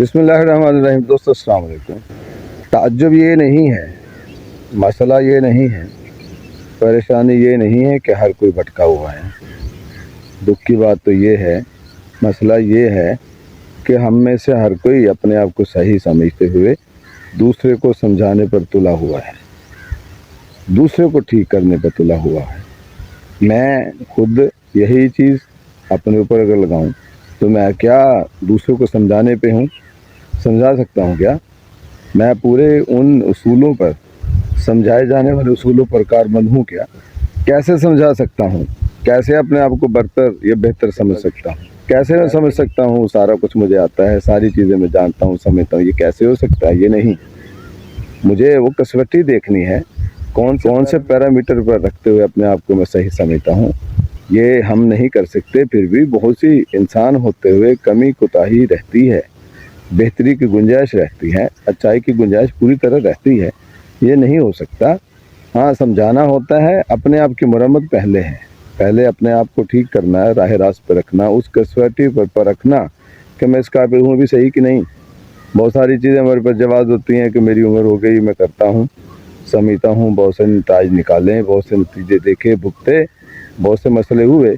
बिस्मिल्लाहिर्रहमानिर्रहीम। दोस्तों अस्सलाम वालेकुम। ताज्जुब ये नहीं है, मसला ये नहीं है, परेशानी ये नहीं है कि हर कोई भटका हुआ है। दुख की बात तो ये है, मसला ये है कि हम में से हर कोई अपने आप को सही समझते हुए दूसरे को समझाने पर तुला हुआ है, दूसरे को ठीक करने पर तुला हुआ है। मैं खुद यही चीज़ अपने ऊपर अगर लगाऊं तो मैं क्या दूसरों को समझाने पे हूँ? समझा सकता हूँ क्या? मैं पूरे उन उसूलों पर, समझाए जाने वाले उसूलों पर कारबंद हूँ क्या? कैसे समझा सकता हूँ? कैसे अपने आप को बरतर या बेहतर समझ सकता हूँ? कैसे मैं समझ सकता हूँ सारा कुछ मुझे आता है, सारी चीज़ें मैं जानता हूँ, समझता हूँ? ये कैसे हो सकता है? ये नहीं। मुझे वो कसवटी देखनी है, कौन से पैरामीटर पर रखते हुए अपने आप को मैं सही समझता हूँ। ये हम नहीं कर सकते। फिर भी बहुत सी इंसान होते हुए कमी कोताही रहती है, बेहतरी की गुंजाइश रहती है, अच्छाई की गुंजाइश पूरी तरह रहती है। ये नहीं हो सकता। हाँ, समझाना होता है, अपने आप की मरम्मत पहले है। पहले अपने आप को ठीक करना है, राह रास्त पर रखना, उस कसवटी पर रखना कि मैं इस काबिल हूँ भी सही कि नहीं। बहुत सारी चीज़ें हमारे पास जवाब होती हैं कि मेरी उम्र हो गई, मैं करता हूँ, समझता हूँ, बहुत से नताइज निकाले, बहुत से नतीजे देखे, भुगते, बहुत से मसले हुए,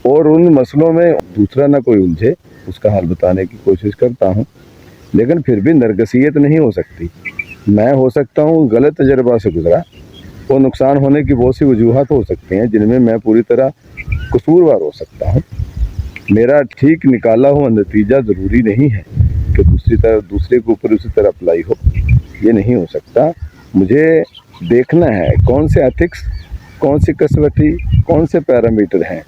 और उन मसलों में दूसरा ना कोई उलझे, उसका हल बताने की कोशिश करता हूँ। लेकिन फिर भी नरगसियत नहीं हो सकती। मैं हो सकता हूँ गलत तजर्बा से गुजरा, और नुकसान होने की बहुत सी वजूहत हो सकती हैं जिनमें मैं पूरी तरह कसूरवार हो सकता हूँ। मेरा ठीक निकाला हुआ नतीजा ज़रूरी नहीं है कि दूसरे के ऊपर उसी तरह अप्लाई हो। ये नहीं हो सकता। मुझे देखना है कौन से एथिक्स, कौन सी कसवटी, कौन से पैरामीटर हैं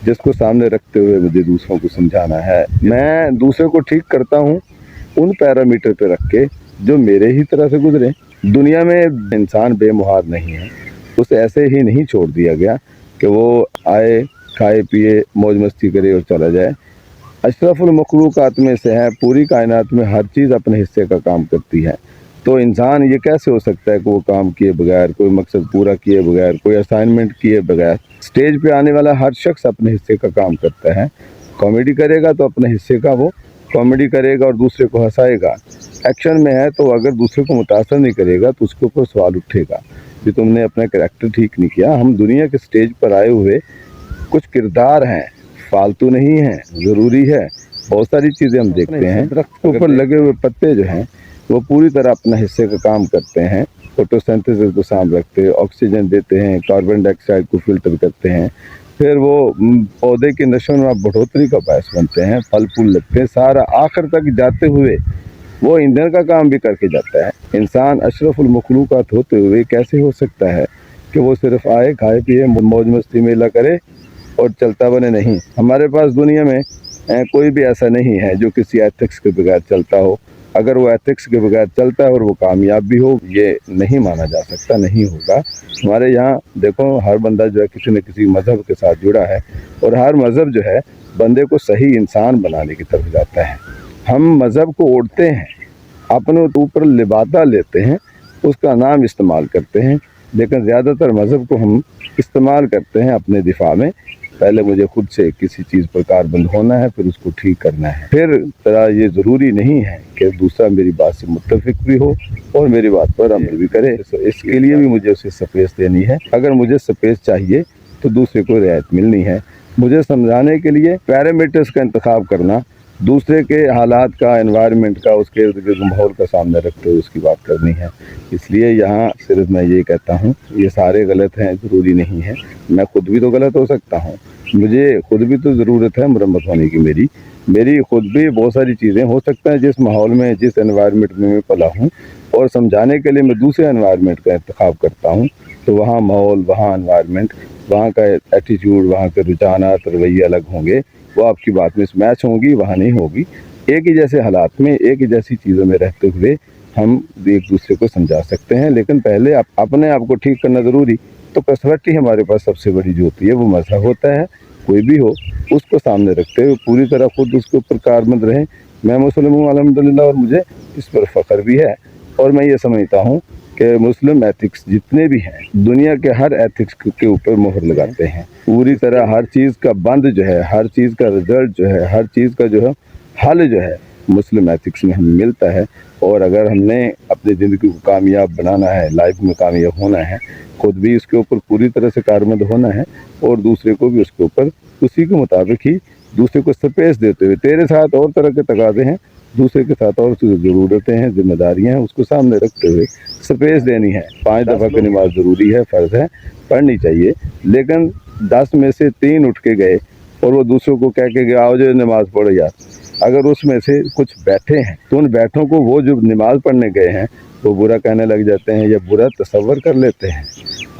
जिसको सामने रखते हुए मुझे दूसरों को समझाना है। मैं दूसरे को ठीक करता हूँ उन पैरामीटर पे रख के जो मेरे ही तरह से गुजरे। दुनिया में इंसान बेमुहार नहीं है, उसे ऐसे ही नहीं छोड़ दिया गया कि वो आए, खाए पिए, मौज मस्ती करे और चला जाए। अशरफुल मखलूक़ात में से है, पूरी कायनात में हर चीज़ अपने हिस्से का काम करती है। तो इंसान ये कैसे हो सकता है कि वो काम किए बगैर, कोई मकसद पूरा किए बगैर, कोई असाइनमेंट किए बगैर? स्टेज पे आने वाला हर शख्स अपने हिस्से का काम करता है। कॉमेडी करेगा तो अपने हिस्से का वो कॉमेडी करेगा और दूसरे को हंसाएगा। एक्शन में है तो अगर दूसरे को मुतासर नहीं करेगा तो उसके ऊपर सवाल उठेगा कि तुमने अपना करैक्टर ठीक नहीं किया। हम दुनिया के स्टेज पर आए हुए कुछ किरदार हैं, फालतू नहीं है, ज़रूरी है। बहुत सारी चीज़ें हम देखते हैं, दरख्त के ऊपर लगे हुए पत्ते जो हैं वो पूरी तरह अपना हिस्से का काम करते हैं। फोटोसिंथेसिस को सामने रखते हैं, ऑक्सीजन देते हैं, कार्बन डाइऑक्साइड को फिल्टर करते हैं, फिर वो पौधे के नशो नुमा बढ़ोतरी का बायस बनते हैं, फल फूल लगते हैं, सारा आखिर तक जाते हुए वो ईंधन का काम भी करके जाता है। इंसान अशरफुल मखलूक़ात होते हुए कैसे हो सकता है कि वो सिर्फ आए, खाए पिए, मौज मस्ती मेला करे और चलता बने? नहीं। हमारे पास दुनिया में कोई भी ऐसा नहीं है जो किसी एथिक्स के बगैर चलता हो। अगर वो एथिक्स के बगैर चलता है और वो कामयाब भी हो, ये नहीं माना जा सकता, नहीं होगा। हमारे यहाँ देखो, हर बंदा जो है किसी न किसी मज़हब के साथ जुड़ा है, और हर मज़हब जो है बंदे को सही इंसान बनाने की तरफ जाता है। हम मज़हब को ओढ़ते हैं, अपने ऊपर लिबादा लेते हैं, उसका नाम इस्तेमाल करते हैं, लेकिन ज़्यादातर मज़हब को हम इस्तेमाल करते हैं अपने दिफा में। पहले मुझे खुद से किसी चीज़ पर कारबंद होना है, फिर उसको ठीक करना है। फिर तरह ये ज़रूरी नहीं है कि दूसरा मेरी बात से मुत्तफिक भी हो और मेरी बात पर अमल भी करे। इसके लिए भी मुझे उसे स्पेस देनी है। अगर मुझे स्पेस चाहिए तो दूसरे को रियायत मिलनी है। मुझे समझाने के लिए पैरामीटर्स का इंतखाब करना, दूसरे के हालात का, एनवायरनमेंट का, उसके इर्द गिर्द माहौल का सामने रखते हुए उसकी बात करनी है। इसलिए यहाँ सिर्फ मैं ये कहता हूँ, ये सारे गलत हैं, ज़रूरी नहीं है। मैं खुद भी तो गलत हो सकता हूँ, मुझे खुद भी तो ज़रूरत है मरम्मत होने की। मेरी खुद भी बहुत सारी चीज़ें हो सकता है, जिस माहौल में, जिस एनवायरनमेंट में मैं पला हूँ, और समझाने के लिए मैं दूसरे एनवायरनमेंट का इंतखाब करता हूँ, तो वहाँ माहौल, वहाँ एनवायरनमेंट, वहाँ का एटीट्यूड, वहाँ के रुझानात, रवैये अलग होंगे। वो आपकी बात में मैच होंगी, वहाँ नहीं होगी। एक ही जैसे हालात में, एक ही जैसी चीज़ों में रहते हुए हम एक दूसरे को समझा सकते हैं, लेकिन पहले अपने आप को ठीक करना ज़रूरी। तो कसवटी हमारे पास सबसे बड़ी जो होती है वो मज़हब होता है। कोई भी हो, उसको सामने रखते हुए पूरी तरह खुद उसके ऊपर कारबंद रहें। मैं मुस्लिम हूँ अल्हम्दुलिल्लाह, और मुझे इस पर फ़ख्र भी है। और मैं ये समझता हूँ कि मुस्लिम एथिक्स जितने भी हैं, दुनिया के हर एथिक्स के ऊपर मोहर लगाते हैं। पूरी तरह हर चीज़ का बंद जो है, हर चीज़ का रिजल्ट जो है, हर चीज़ का जो है हल जो है, मुस्लिम एथिक्स में हमें मिलता है। और अगर हमने अपनी ज़िंदगी को कामयाब बनाना है, लाइफ में कामयाब होना है, खुद भी इसके ऊपर पूरी तरह से कारमंद होना है और दूसरे को भी उसके ऊपर उसी के मुताबिक ही दूसरे को स्पेस देते हुए, तेरे साथ और तरह के तकाज़े हैं, दूसरे के साथ और ज़रूरतें हैं, जिम्मेदारियाँ हैं, उसको सामने रखते हुए स्पेस देनी है। 5 दफ़ा की नमाज ज़रूरी है, फ़र्ज़ है, पढ़नी चाहिए। लेकिन 10 में से 3 उठ के गए और वो दूसरों को कह के आओ जो नमाज़ पढ़ो यार, अगर उसमें से कुछ बैठे हैं तो उन बैठों को वो जो नमाज़ पढ़ने गए हैं वो बुरा कहने लग जाते हैं या बुरा तसव्वुर कर लेते हैं,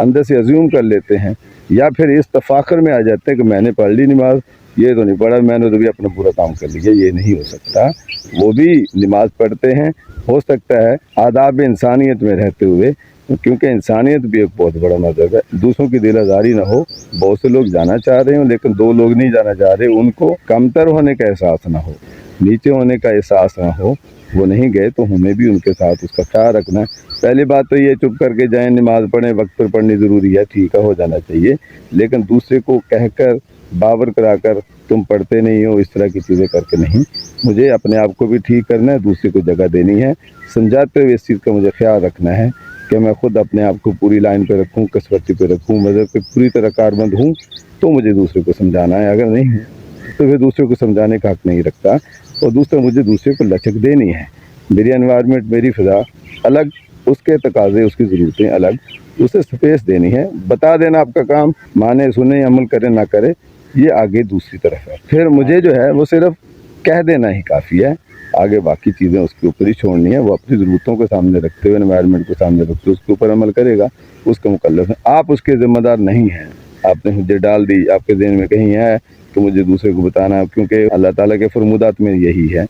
अंदर से अज्यूम कर लेते हैं, या फिर इस तफाखर में आ जाते हैं कि मैंने पढ़ ली नमाज, ये तो नहीं पढ़ा, मैंने तो भी अपना बुरा काम कर लिया। ये नहीं हो सकता। वो भी नमाज पढ़ते हैं, हो सकता है आदाब इंसानियत में रहते हुए, क्योंकि इंसानियत भी एक बहुत बड़ा मज़हब है। दूसरों की दिल आज़ारी ना हो, बहुत से लोग जाना चाह रहे हो लेकिन 2 लोग नहीं जाना चाह रहे, उनको कमतर होने का एहसास ना हो, नीचे होने का एहसास ना हो, वो नहीं गए तो हमें भी उनके साथ उसका ख्याल रखना है। पहली बात तो ये चुप करके जाएं, नमाज़ पढ़ें, वक्त पर पढ़नी ज़रूरी है, ठीक है, हो जाना चाहिए। लेकिन दूसरे को कहकर बावर कराकर तुम पढ़ते नहीं हो, इस तरह की चीज़ें करके नहीं। मुझे अपने आप को भी ठीक करना है, दूसरे को जगह देनी है, समझाते हुए इस चीज़ का मुझे ख्याल रखना है कि मैं खुद अपने आप को पूरी लाइन पे रखूं, कसवटी पे रखूं, मज़हब पे पूरी तरह कारबंद हूं, तो मुझे दूसरे को समझाना है। अगर नहीं है तो फिर दूसरे को समझाने का हक नहीं रखता। और दूसरा, मुझे दूसरे को लचक देनी है। मेरी एनवायरनमेंट, मेरी फ़िज़ा अलग, उसके तकाज़े, उसकी ज़रूरतें अलग, उसे स्पेस देनी है। बता देना आपका काम, माने सुने, अमल करे ना करे, ये आगे दूसरी तरफ है। फिर मुझे जो है वो सिर्फ कह देना ही काफ़ी है, आगे बाकी चीज़ें उसके ऊपर ही छोड़नी है। वो अपनी ज़रूरतों को सामने रखते हुए, एनवायरनमेंट को सामने रखते हुए उसके ऊपर अमल करेगा, उसका मुकल्लफ है। आप उसके ज़िम्मेदार नहीं हैं। आपने हुज्जत डाल दी, आपके ज़हन में कहीं है तो मुझे दूसरे को बताना है, क्योंकि अल्लाह ताला के फरमुदात में यही है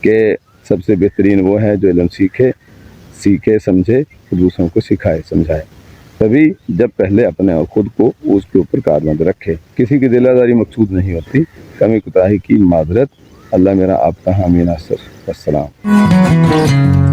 कि सबसे बेहतरीन वो है जो इल्म सीखे समझे, दूसरों को सिखाए समझाए। तभी जब पहले अपने और ख़ुद को उसके ऊपर कारबंद रखे। किसी की दिलादारी मकसूद नहीं होती, कमी कोताही की माजरत। अल्लाह मेरा आपका हामी नासिर। अस्सलाम।